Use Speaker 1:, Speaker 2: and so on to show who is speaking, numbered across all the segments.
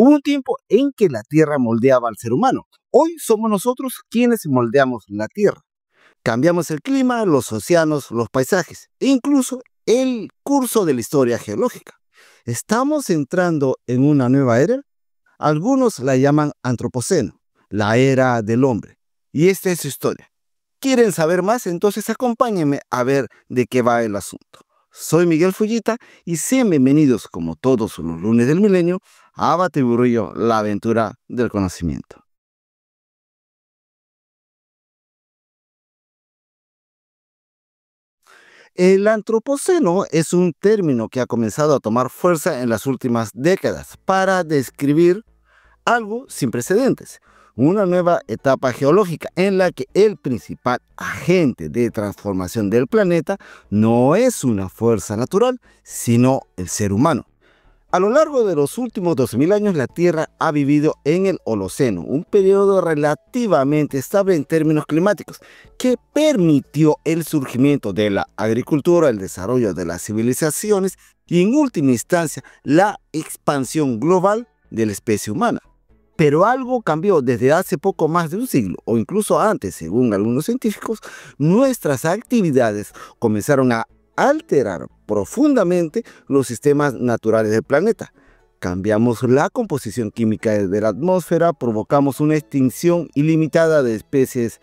Speaker 1: Hubo un tiempo en que la Tierra moldeaba al ser humano. Hoy somos nosotros quienes moldeamos la Tierra. Cambiamos el clima, los océanos, los paisajes e incluso el curso de la historia geológica. ¿Estamos entrando en una nueva era? Algunos la llaman antropoceno, la era del hombre. Y esta es su historia. ¿Quieren saber más? Entonces acompáñenme a ver de qué va el asunto. Soy Miguel Fullita y sean bienvenidos, como todos los lunes del milenio, a Batiburrillo, la aventura del conocimiento. El antropoceno es un término que ha comenzado a tomar fuerza en las últimas décadas para describir algo sin precedentes, una nueva etapa geológica en la que el principal agente de transformación del planeta no es una fuerza natural, sino el ser humano. A lo largo de los últimos 2000 años, la Tierra ha vivido en el Holoceno, un periodo relativamente estable en términos climáticos, que permitió el surgimiento de la agricultura, el desarrollo de las civilizaciones y, en última instancia, la expansión global de la especie humana. Pero algo cambió desde hace poco más de un siglo, o incluso antes, según algunos científicos. Nuestras actividades comenzaron a alterar profundamente los sistemas naturales del planeta. Cambiamos la composición química de la atmósfera, provocamos una extinción ilimitada de especies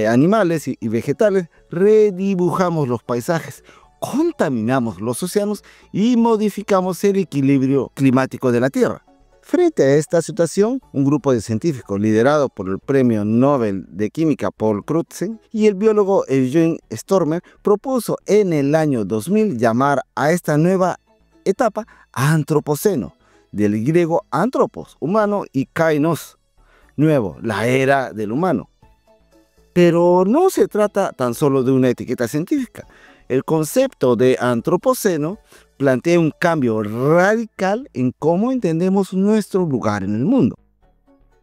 Speaker 1: animales y vegetales, redibujamos los paisajes, contaminamos los océanos y modificamos el equilibrio climático de la Tierra. Frente a esta situación, un grupo de científicos liderado por el premio Nobel de Química Paul Crutzen y el biólogo Eugene Stormer propuso en el año 2000 llamar a esta nueva etapa antropoceno, del griego antropos, humano, y kainos, nuevo, la era del humano. Pero no se trata tan solo de una etiqueta científica. El concepto de antropoceno plantea un cambio radical en cómo entendemos nuestro lugar en el mundo.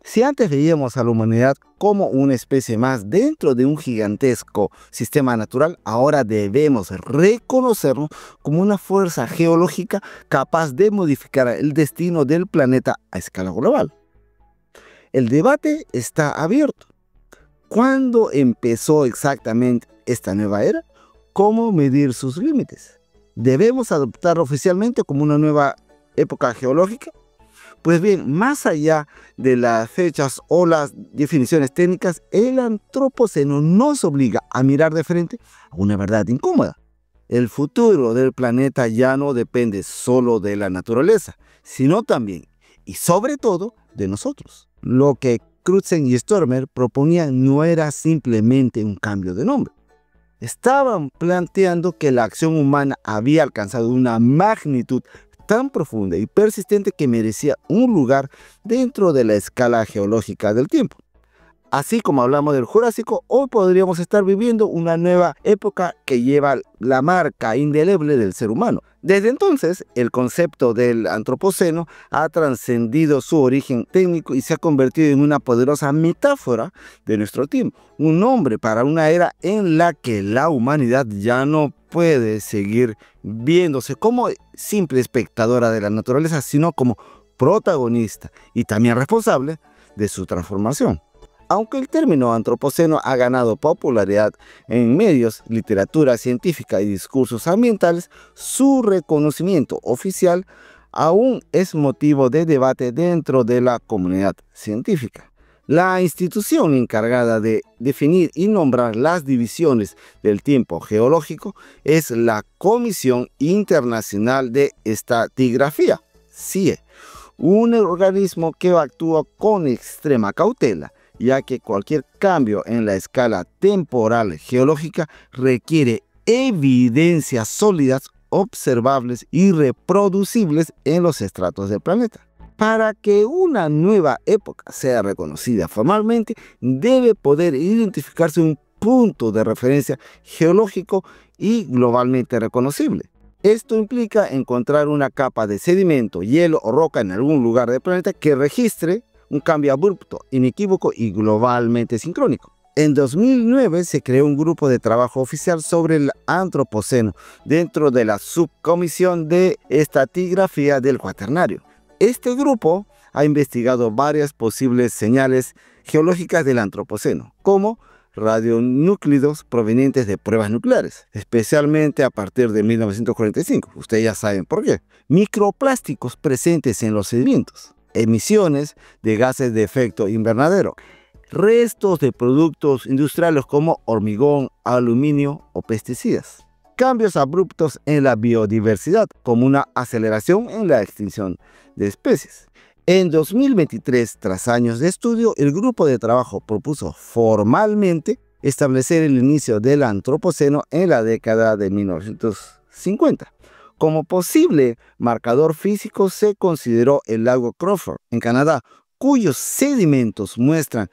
Speaker 1: Si antes veíamos a la humanidad como una especie más dentro de un gigantesco sistema natural, ahora debemos reconocernos como una fuerza geológica capaz de modificar el destino del planeta a escala global. El debate está abierto. ¿Cuándo empezó exactamente esta nueva era? ¿Cómo medir sus límites? ¿Debemos adoptarlo oficialmente como una nueva época geológica? Pues bien, más allá de las fechas o las definiciones técnicas, el antropoceno nos obliga a mirar de frente a una verdad incómoda. El futuro del planeta ya no depende solo de la naturaleza, sino también, y sobre todo, de nosotros. Lo que Crutzen y Stormer proponían no era simplemente un cambio de nombre. Estaban planteando que la acción humana había alcanzado una magnitud tan profunda y persistente que merecía un lugar dentro de la escala geológica del tiempo. Así como hablamos del Jurásico, hoy podríamos estar viviendo una nueva época que lleva la marca indeleble del ser humano. Desde entonces, el concepto del antropoceno ha trascendido su origen técnico y se ha convertido en una poderosa metáfora de nuestro tiempo. Un nombre para una era en la que la humanidad ya no puede seguir viéndose como simple espectadora de la naturaleza, sino como protagonista y también responsable de su transformación. Aunque el término antropoceno ha ganado popularidad en medios, literatura científica y discursos ambientales, su reconocimiento oficial aún es motivo de debate dentro de la comunidad científica. La institución encargada de definir y nombrar las divisiones del tiempo geológico es la Comisión Internacional de Estratigrafía, CIE, un organismo que actúa con extrema cautela, ya que cualquier cambio en la escala temporal geológica requiere evidencias sólidas, observables y reproducibles en los estratos del planeta. Para que una nueva época sea reconocida formalmente, debe poder identificarse un punto de referencia geológico y globalmente reconocible. Esto implica encontrar una capa de sedimento, hielo o roca en algún lugar del planeta que registre un cambio abrupto, inequívoco y globalmente sincrónico. En 2009 se creó un grupo de trabajo oficial sobre el antropoceno dentro de la subcomisión de estratigrafía del Cuaternario. Este grupo ha investigado varias posibles señales geológicas del Antropoceno, como radionúclidos provenientes de pruebas nucleares, especialmente a partir de 1945. Ustedes ya saben por qué. Microplásticos presentes en los sedimentos, emisiones de gases de efecto invernadero, restos de productos industriales como hormigón, aluminio o pesticidas. Cambios abruptos en la biodiversidad, como una aceleración en la extinción de especies. En 2023, tras años de estudio, el grupo de trabajo propuso formalmente establecer el inicio del Antropoceno en la década de 1950. Como posible marcador físico se consideró el lago Crawford, en Canadá, cuyos sedimentos muestran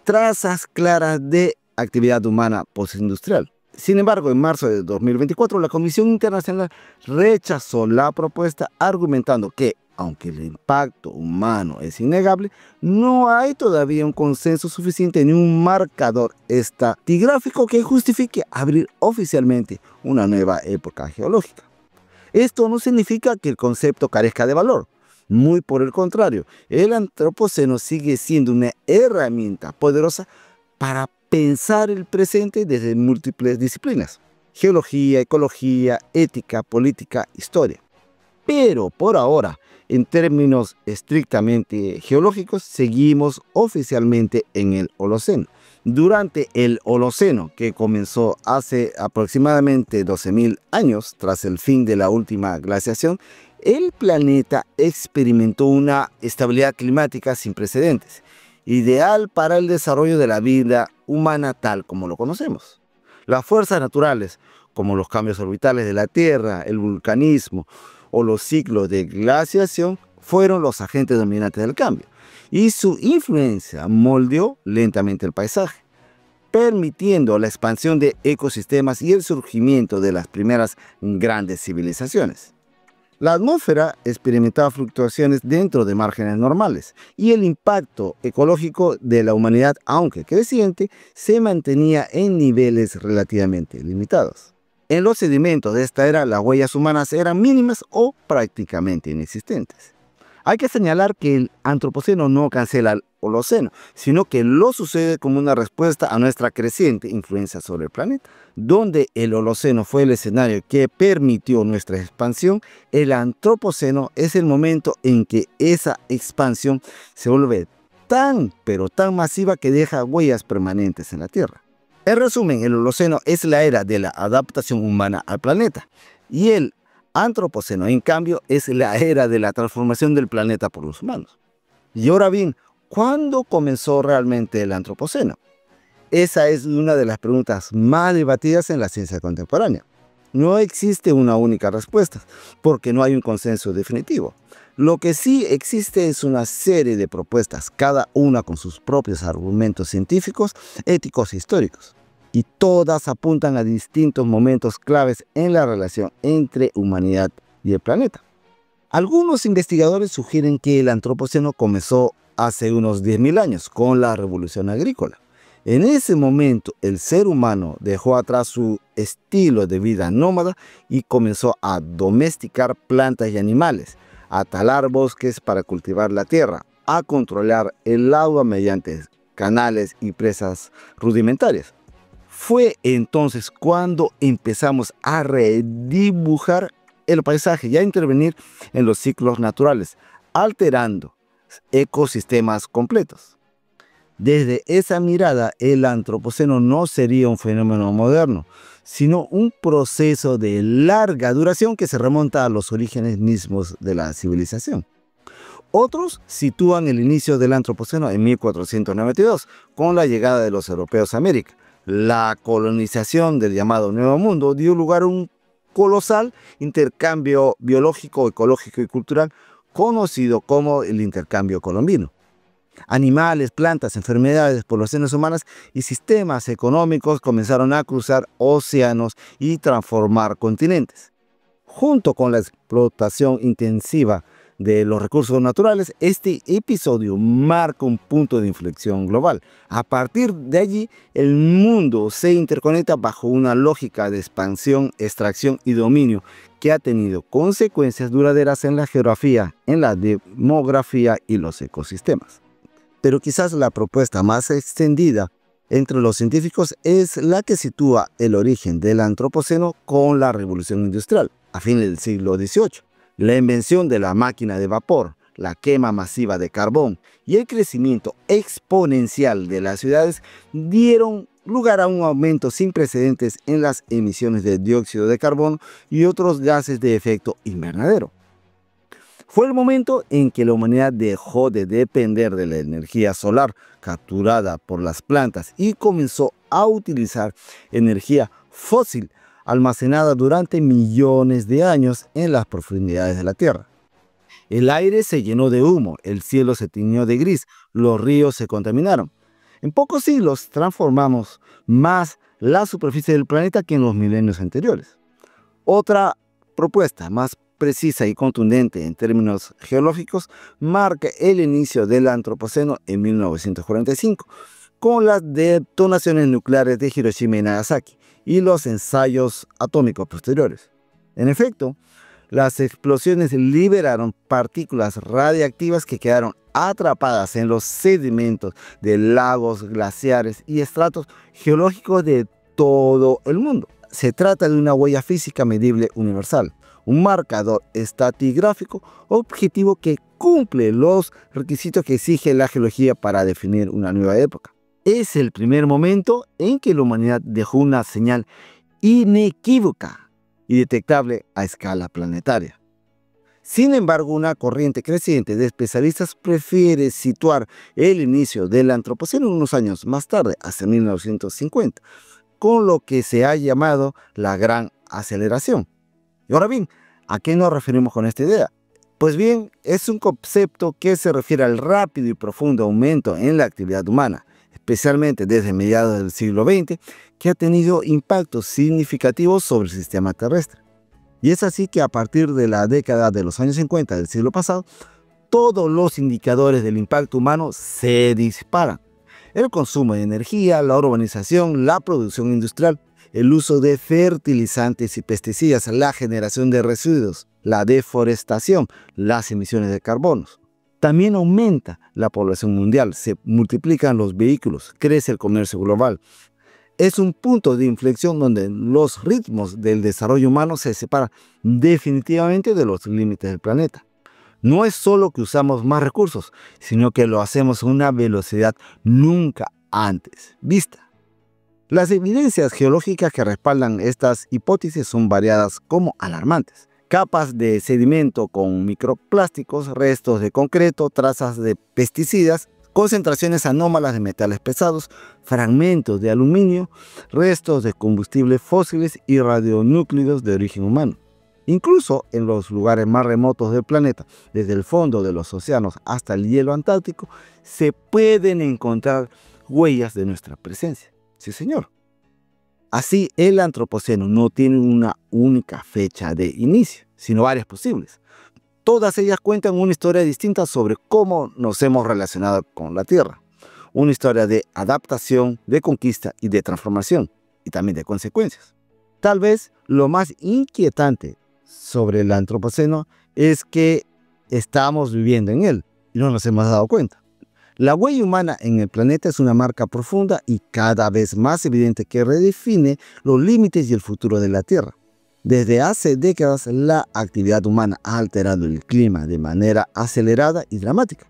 Speaker 1: trazas claras de actividad humana postindustrial. Sin embargo, en marzo de 2024, la Comisión Internacional rechazó la propuesta argumentando que, aunque el impacto humano es innegable, no hay todavía un consenso suficiente ni un marcador estratigráfico que justifique abrir oficialmente una nueva época geológica. Esto no significa que el concepto carezca de valor. Muy por el contrario, el Antropoceno sigue siendo una herramienta poderosa para pensar el presente desde múltiples disciplinas: geología, ecología, ética, política, historia. Pero por ahora, en términos estrictamente geológicos, seguimos oficialmente en el Holoceno. Durante el Holoceno, que comenzó hace aproximadamente 12.000 años, tras el fin de la última glaciación, el planeta experimentó una estabilidad climática sin precedentes, ideal para el desarrollo de la vida humana tal como lo conocemos. Las fuerzas naturales, como los cambios orbitales de la Tierra, el vulcanismo o los ciclos de glaciación, fueron los agentes dominantes del cambio, y su influencia moldeó lentamente el paisaje, permitiendo la expansión de ecosistemas y el surgimiento de las primeras grandes civilizaciones. La atmósfera experimentaba fluctuaciones dentro de márgenes normales, y el impacto ecológico de la humanidad, aunque creciente, se mantenía en niveles relativamente limitados. En los sedimentos de esta era, las huellas humanas eran mínimas o prácticamente inexistentes. Hay que señalar que el Antropoceno no cancela el Holoceno, sino que lo sucede como una respuesta a nuestra creciente influencia sobre el planeta. Donde el Holoceno fue el escenario que permitió nuestra expansión, el Antropoceno es el momento en que esa expansión se vuelve tan, pero tan masiva que deja huellas permanentes en la Tierra. En resumen, el Holoceno es la era de la adaptación humana al planeta, y el Antropoceno, en cambio, es la era de la transformación del planeta por los humanos. Y ahora bien, ¿cuándo comenzó realmente el Antropoceno? Esa es una de las preguntas más debatidas en la ciencia contemporánea. No existe una única respuesta, porque no hay un consenso definitivo. Lo que sí existe es una serie de propuestas, cada una con sus propios argumentos científicos, éticos e históricos. Y todas apuntan a distintos momentos claves en la relación entre humanidad y el planeta. Algunos investigadores sugieren que el Antropoceno comenzó hace unos 10.000 años con la revolución agrícola. En ese momento, el ser humano dejó atrás su estilo de vida nómada y comenzó a domesticar plantas y animales, a talar bosques para cultivar la tierra, a controlar el agua mediante canales y presas rudimentarias. Fue entonces cuando empezamos a redibujar el paisaje y a intervenir en los ciclos naturales, alterando ecosistemas completos. Desde esa mirada, el Antropoceno no sería un fenómeno moderno, sino un proceso de larga duración que se remonta a los orígenes mismos de la civilización. Otros sitúan el inicio del Antropoceno en 1492, con la llegada de los europeos a América. La colonización del llamado Nuevo Mundo dio lugar a un colosal intercambio biológico, ecológico y cultural, conocido como el intercambio colombino. Animales, plantas, enfermedades, poblaciones humanas y sistemas económicos comenzaron a cruzar océanos y transformar continentes. Junto con la explotación intensiva de los recursos naturales, este episodio marca un punto de inflexión global. A partir de allí, el mundo se interconecta bajo una lógica de expansión, extracción y dominio que ha tenido consecuencias duraderas en la geografía, en la demografía y los ecosistemas. Pero quizás la propuesta más extendida entre los científicos es la que sitúa el origen del antropoceno con la revolución industrial, a fines del siglo XVIII. La invención de la máquina de vapor, la quema masiva de carbón y el crecimiento exponencial de las ciudades dieron lugar a un aumento sin precedentes en las emisiones de dióxido de carbono y otros gases de efecto invernadero. Fue el momento en que la humanidad dejó de depender de la energía solar capturada por las plantas y comenzó a utilizar energía fósil almacenada durante millones de años en las profundidades de la Tierra. El aire se llenó de humo, el cielo se tiñó de gris, los ríos se contaminaron. En pocos siglos transformamos más la superficie del planeta que en los milenios anteriores. Otra propuesta más precisa y contundente en términos geológicos marca el inicio del antropoceno en 1945, con las detonaciones nucleares de Hiroshima y Nagasaki y los ensayos atómicos posteriores. En efecto, las explosiones liberaron partículas radiactivas que quedaron atrapadas en los sedimentos de lagos, glaciares y estratos geológicos de todo el mundo. Se trata de una huella física medible universal, un marcador estratigráfico objetivo que cumple los requisitos que exige la geología para definir una nueva época. Es el primer momento en que la humanidad dejó una señal inequívoca y detectable a escala planetaria. Sin embargo, una corriente creciente de especialistas prefiere situar el inicio del antropoceno unos años más tarde, hacia 1950, con lo que se ha llamado la Gran Aceleración. Y ahora bien, ¿a qué nos referimos con esta idea? Pues bien, es un concepto que se refiere al rápido y profundo aumento en la actividad humana, especialmente desde mediados del siglo XX, que ha tenido impactos significativos sobre el sistema terrestre. Y es así que a partir de la década de los años 50 del siglo pasado, todos los indicadores del impacto humano se disparan. El consumo de energía, la urbanización, la producción industrial, el uso de fertilizantes y pesticidas, la generación de residuos, la deforestación, las emisiones de carbono. También aumenta la población mundial, se multiplican los vehículos, crece el comercio global. Es un punto de inflexión donde los ritmos del desarrollo humano se separan definitivamente de los límites del planeta. No es solo que usamos más recursos, sino que lo hacemos a una velocidad nunca antes vista. Las evidencias geológicas que respaldan estas hipótesis son variadas como alarmantes. Capas de sedimento con microplásticos, restos de concreto, trazas de pesticidas, concentraciones anómalas de metales pesados, fragmentos de aluminio, restos de combustibles fósiles y radionúclidos de origen humano. Incluso en los lugares más remotos del planeta, desde el fondo de los océanos hasta el hielo antártico, se pueden encontrar huellas de nuestra presencia. Sí, señor. Así, el antropoceno no tiene una única fecha de inicio, sino varias posibles. Todas ellas cuentan una historia distinta sobre cómo nos hemos relacionado con la Tierra. Una historia de adaptación, de conquista y de transformación, y también de consecuencias. Tal vez lo más inquietante sobre el antropoceno es que estamos viviendo en él y no nos hemos dado cuenta. La huella humana en el planeta es una marca profunda y cada vez más evidente que redefine los límites y el futuro de la Tierra. Desde hace décadas, la actividad humana ha alterado el clima de manera acelerada y dramática.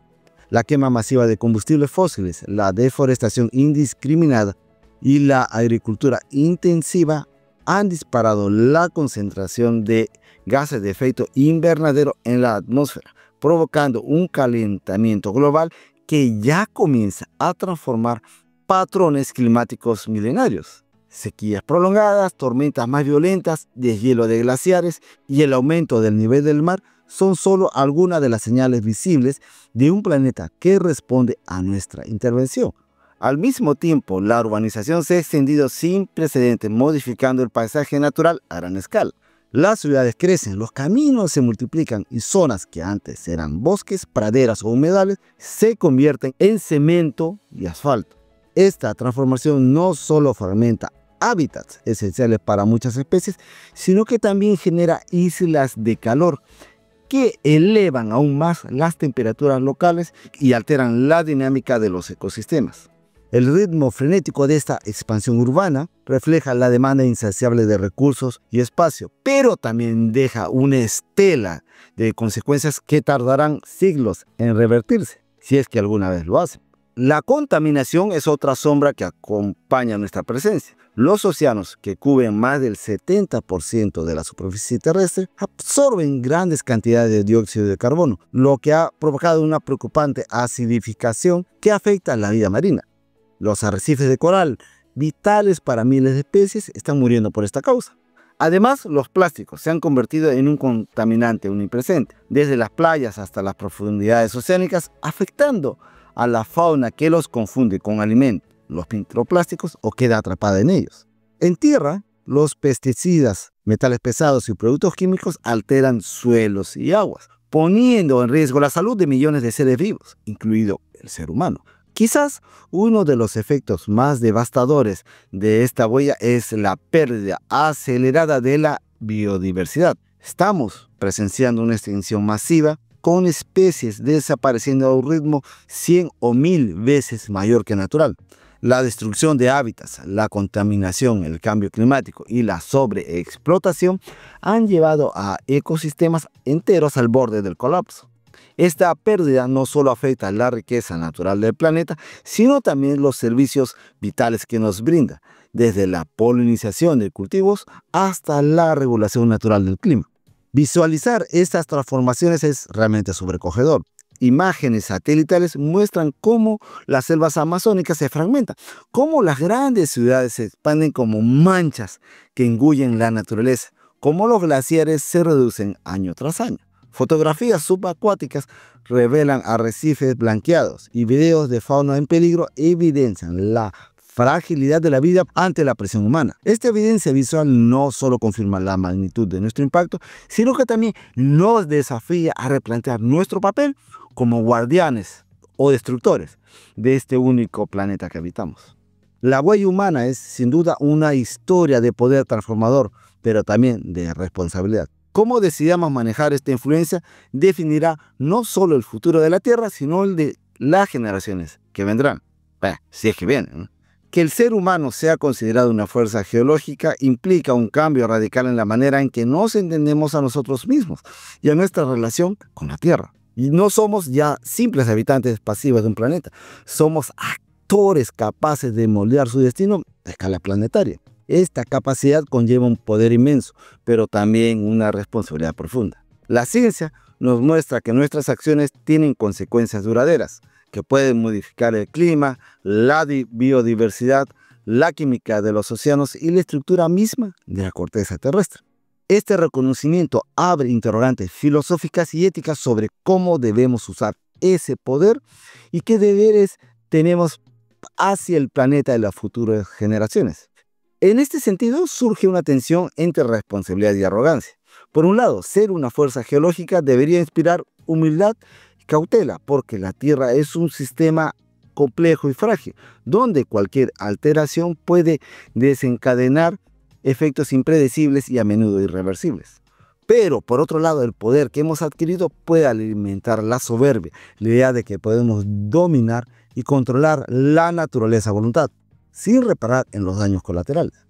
Speaker 1: La quema masiva de combustibles fósiles, la deforestación indiscriminada y la agricultura intensiva han disparado la concentración de gases de efecto invernadero en la atmósfera, provocando un calentamiento global que ya comienza a transformar patrones climáticos milenarios. Sequías prolongadas, tormentas más violentas, deshielo de glaciares y el aumento del nivel del mar son solo algunas de las señales visibles de un planeta que responde a nuestra intervención. Al mismo tiempo, la urbanización se ha extendido sin precedentes, modificando el paisaje natural a gran escala. Las ciudades crecen, los caminos se multiplican y zonas que antes eran bosques, praderas o humedales se convierten en cemento y asfalto. Esta transformación no solo fragmenta hábitats esenciales para muchas especies, sino que también genera islas de calor que elevan aún más las temperaturas locales y alteran la dinámica de los ecosistemas. El ritmo frenético de esta expansión urbana refleja la demanda insaciable de recursos y espacio, pero también deja una estela de consecuencias que tardarán siglos en revertirse, si es que alguna vez lo hacen. La contaminación es otra sombra que acompaña nuestra presencia. Los océanos, que cubren más del 70% de la superficie terrestre, absorben grandes cantidades de dióxido de carbono, lo que ha provocado una preocupante acidificación que afecta a la vida marina. Los arrecifes de coral, vitales para miles de especies, están muriendo por esta causa. Además, los plásticos se han convertido en un contaminante omnipresente, desde las playas hasta las profundidades oceánicas, afectando a la fauna que los confunde con alimentos, los microplásticos, o queda atrapada en ellos. En tierra, los pesticidas, metales pesados y productos químicos alteran suelos y aguas, poniendo en riesgo la salud de millones de seres vivos, incluido el ser humano. Quizás uno de los efectos más devastadores de esta huella es la pérdida acelerada de la biodiversidad. Estamos presenciando una extinción masiva, con especies desapareciendo a un ritmo 100 o 1000 veces mayor que natural. La destrucción de hábitats, la contaminación, el cambio climático y la sobreexplotación han llevado a ecosistemas enteros al borde del colapso. Esta pérdida no solo afecta la riqueza natural del planeta, sino también los servicios vitales que nos brinda, desde la polinización de cultivos hasta la regulación natural del clima. Visualizar estas transformaciones es realmente sobrecogedor. Imágenes satelitales muestran cómo las selvas amazónicas se fragmentan, cómo las grandes ciudades se expanden como manchas que engullen la naturaleza, cómo los glaciares se reducen año tras año. Fotografías subacuáticas revelan arrecifes blanqueados y videos de fauna en peligro evidencian la fragilidad de la vida ante la presión humana. Esta evidencia visual no solo confirma la magnitud de nuestro impacto, sino que también nos desafía a replantear nuestro papel como guardianes o destructores de este único planeta que habitamos. La huella humana es sin duda una historia de poder transformador, pero también de responsabilidad. Cómo decidamos manejar esta influencia definirá no solo el futuro de la Tierra, sino el de las generaciones que vendrán. Si es que vienen, ¿no? Que el ser humano sea considerado una fuerza geológica implica un cambio radical en la manera en que nos entendemos a nosotros mismos y a nuestra relación con la Tierra. Y no somos ya simples habitantes pasivos de un planeta, somos actores capaces de moldear su destino a escala planetaria. Esta capacidad conlleva un poder inmenso, pero también una responsabilidad profunda. La ciencia nos muestra que nuestras acciones tienen consecuencias duraderas, que pueden modificar el clima, la biodiversidad, la química de los océanos y la estructura misma de la corteza terrestre. Este reconocimiento abre interrogantes filosóficas y éticas sobre cómo debemos usar ese poder y qué deberes tenemos hacia el planeta de las futuras generaciones. En este sentido, surge una tensión entre responsabilidad y arrogancia. Por un lado, ser una fuerza geológica debería inspirar humildad y cautela, porque la Tierra es un sistema complejo y frágil, donde cualquier alteración puede desencadenar efectos impredecibles y a menudo irreversibles. Pero, por otro lado, el poder que hemos adquirido puede alimentar la soberbia, la idea de que podemos dominar y controlar la naturaleza a voluntad, sin reparar en los daños colaterales.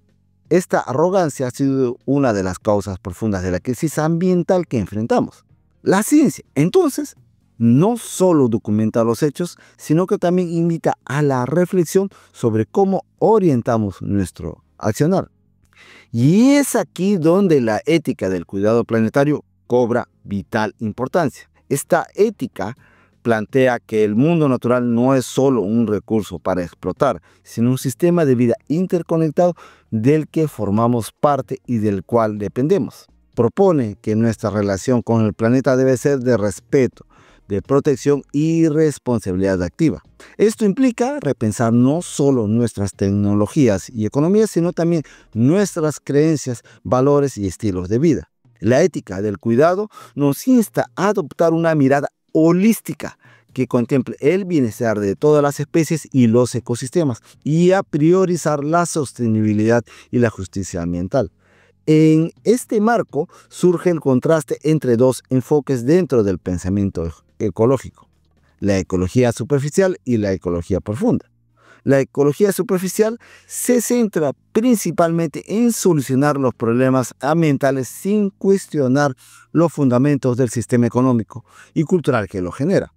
Speaker 1: Esta arrogancia ha sido una de las causas profundas de la crisis ambiental que enfrentamos. La ciencia, entonces, no solo documenta los hechos, sino que también invita a la reflexión sobre cómo orientamos nuestro accionar. Y es aquí donde la ética del cuidado planetario cobra vital importancia. Esta ética plantea que el mundo natural no es solo un recurso para explotar, sino un sistema de vida interconectado del que formamos parte y del cual dependemos. Propone que nuestra relación con el planeta debe ser de respeto, de protección y responsabilidad activa. Esto implica repensar no solo nuestras tecnologías y economías, sino también nuestras creencias, valores y estilos de vida. La ética del cuidado nos insta a adoptar una mirada holística que contemple el bienestar de todas las especies y los ecosistemas y a priorizar la sostenibilidad y la justicia ambiental. En este marco surge el contraste entre dos enfoques dentro del pensamiento ecológico: la ecología superficial y la ecología profunda. La ecología superficial se centra principalmente en solucionar los problemas ambientales sin cuestionar los fundamentos del sistema económico y cultural que lo genera.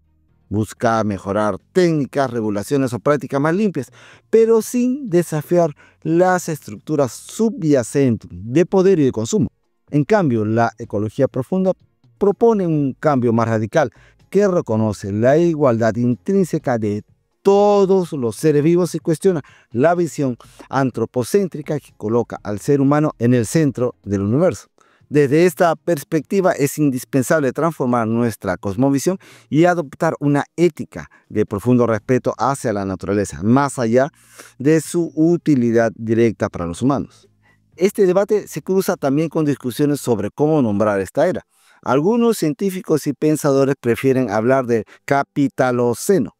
Speaker 1: Busca mejorar técnicas, regulaciones o prácticas más limpias, pero sin desafiar las estructuras subyacentes de poder y de consumo. En cambio, la ecología profunda propone un cambio más radical que reconoce la igualdad intrínseca de todos los seres vivos y cuestiona la visión antropocéntrica que coloca al ser humano en el centro del universo. Desde esta perspectiva es indispensable transformar nuestra cosmovisión y adoptar una ética de profundo respeto hacia la naturaleza, más allá de su utilidad directa para los humanos. Este debate se cruza también con discusiones sobre cómo nombrar esta era. Algunos científicos y pensadores prefieren hablar de capitaloceno,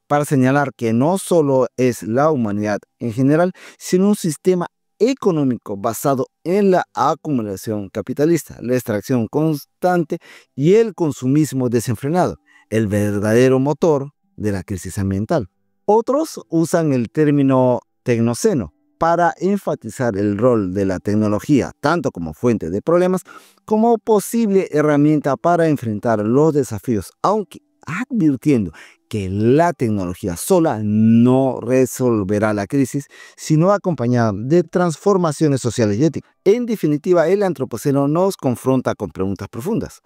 Speaker 1: para señalar que no solo es la humanidad en general, sino un sistema económico basado en la acumulación capitalista, la extracción constante y el consumismo desenfrenado, el verdadero motor de la crisis ambiental. Otros usan el término tecnoceno para enfatizar el rol de la tecnología, tanto como fuente de problemas, como posible herramienta para enfrentar los desafíos, aunque advirtiendo que la tecnología sola no resolverá la crisis, sino acompañada de transformaciones sociales y éticas. En definitiva, el antropoceno nos confronta con preguntas profundas.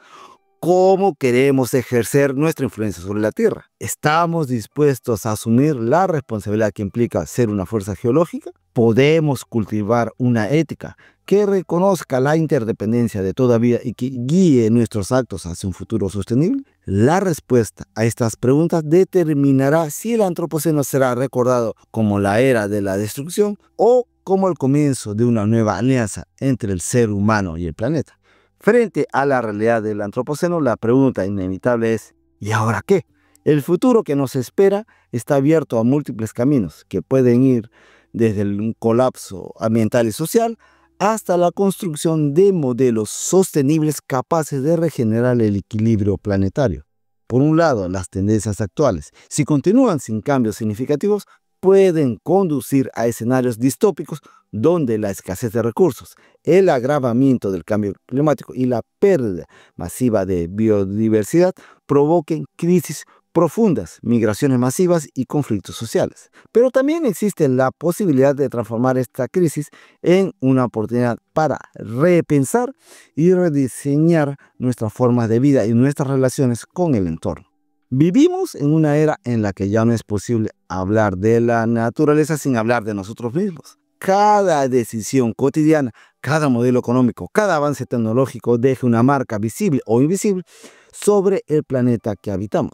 Speaker 1: ¿Cómo queremos ejercer nuestra influencia sobre la Tierra? ¿Estamos dispuestos a asumir la responsabilidad que implica ser una fuerza geológica? ¿Podemos cultivar una ética que reconozca la interdependencia de toda vida y que guíe nuestros actos hacia un futuro sostenible? La respuesta a estas preguntas determinará si el antropoceno será recordado como la era de la destrucción o como el comienzo de una nueva alianza entre el ser humano y el planeta. Frente a la realidad del antropoceno, la pregunta inevitable es: ¿y ahora qué? El futuro que nos espera está abierto a múltiples caminos que pueden ir desde un colapso ambiental y social hasta la construcción de modelos sostenibles capaces de regenerar el equilibrio planetario. Por un lado, las tendencias actuales, si continúan sin cambios significativos, pueden conducir a escenarios distópicos donde la escasez de recursos, el agravamiento del cambio climático y la pérdida masiva de biodiversidad provoquen crisis profundas, migraciones masivas y conflictos sociales. Pero también existe la posibilidad de transformar esta crisis en una oportunidad para repensar y rediseñar nuestras formas de vida y nuestras relaciones con el entorno. Vivimos en una era en la que ya no es posible hablar de la naturaleza sin hablar de nosotros mismos. Cada decisión cotidiana, cada modelo económico, cada avance tecnológico deja una marca visible o invisible sobre el planeta que habitamos.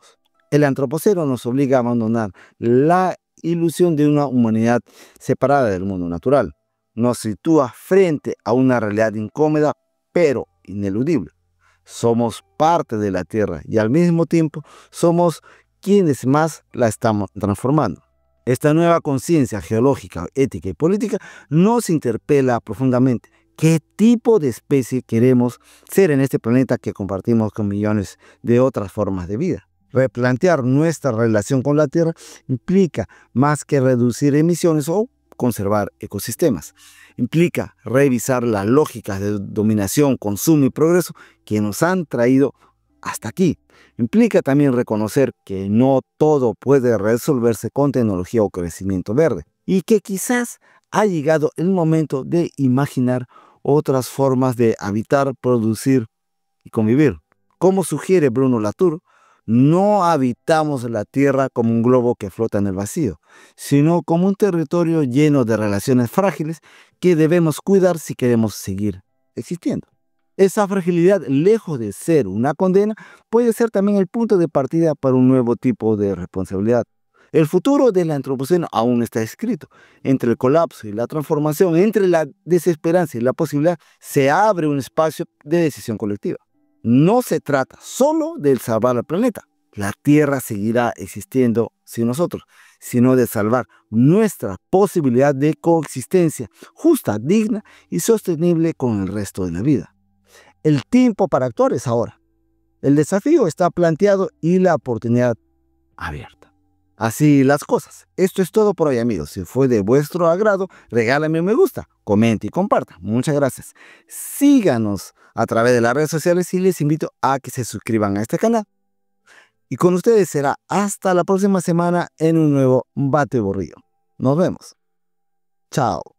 Speaker 1: El antropoceno nos obliga a abandonar la ilusión de una humanidad separada del mundo natural. Nos sitúa frente a una realidad incómoda, pero ineludible. Somos parte de la Tierra y al mismo tiempo somos quienes más la estamos transformando. Esta nueva conciencia geológica, ética y política nos interpela profundamente. ¿Qué tipo de especie queremos ser en este planeta que compartimos con millones de otras formas de vida? Replantear nuestra relación con la Tierra implica más que reducir emisiones o conservar ecosistemas. Implica revisar las lógicas de dominación, consumo y progreso que nos han traído hasta aquí. Implica también reconocer que no todo puede resolverse con tecnología o crecimiento verde y que quizás ha llegado el momento de imaginar otras formas de habitar, producir y convivir. Como sugiere Bruno Latour, no habitamos la Tierra como un globo que flota en el vacío, sino como un territorio lleno de relaciones frágiles que debemos cuidar si queremos seguir existiendo. Esa fragilidad, lejos de ser una condena, puede ser también el punto de partida para un nuevo tipo de responsabilidad. El futuro del antropoceno aún no está escrito. Entre el colapso y la transformación, entre la desesperanza y la posibilidad, se abre un espacio de decisión colectiva. No se trata solo de salvar al planeta. La Tierra seguirá existiendo sin nosotros, sino de salvar nuestra posibilidad de coexistencia justa, digna y sostenible con el resto de la vida. El tiempo para actuar es ahora. El desafío está planteado y la oportunidad abierta. Así las cosas. Esto es todo por hoy, amigos. Si fue de vuestro agrado, regálame un me gusta, comente y comparta. Muchas gracias. Síganos a través de las redes sociales y les invito a que se suscriban a este canal. Y con ustedes será hasta la próxima semana en un nuevo Bate Borrillo. Nos vemos. Chao.